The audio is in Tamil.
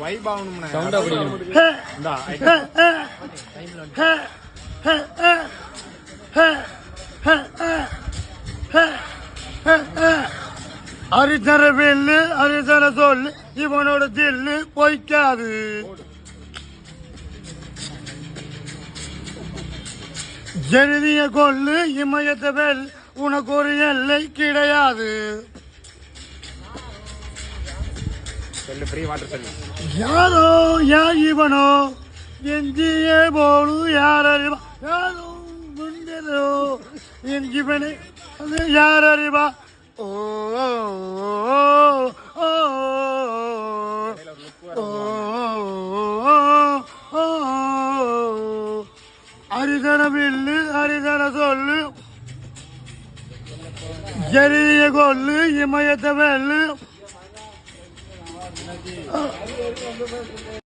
வைப் ஆகணும்னா சவுண்டா பிடிக்கணும். இந்தா அரிசர வெல்லு அரிசர சொல்லு இவனோட தில்லு பொய்க்காது. ஜெனிதிய கொல்லு இமயத்தை வெல் உனக்கு ஒரு எல்லை கிடையாது. சொல்லு ஃப்ரீ வாட்டர் சொல்லு. யாரோ யார் இவனோ எஞ்சியே போடு யார் அறிவா யாரோ முந்தரோ என் இவனை அது யார் அறிவா. ஓ ஓ அரிதன வில்லு அரிதன சொல்லு ஜெரிய கொல்லு இமயத்தை வெல்லு.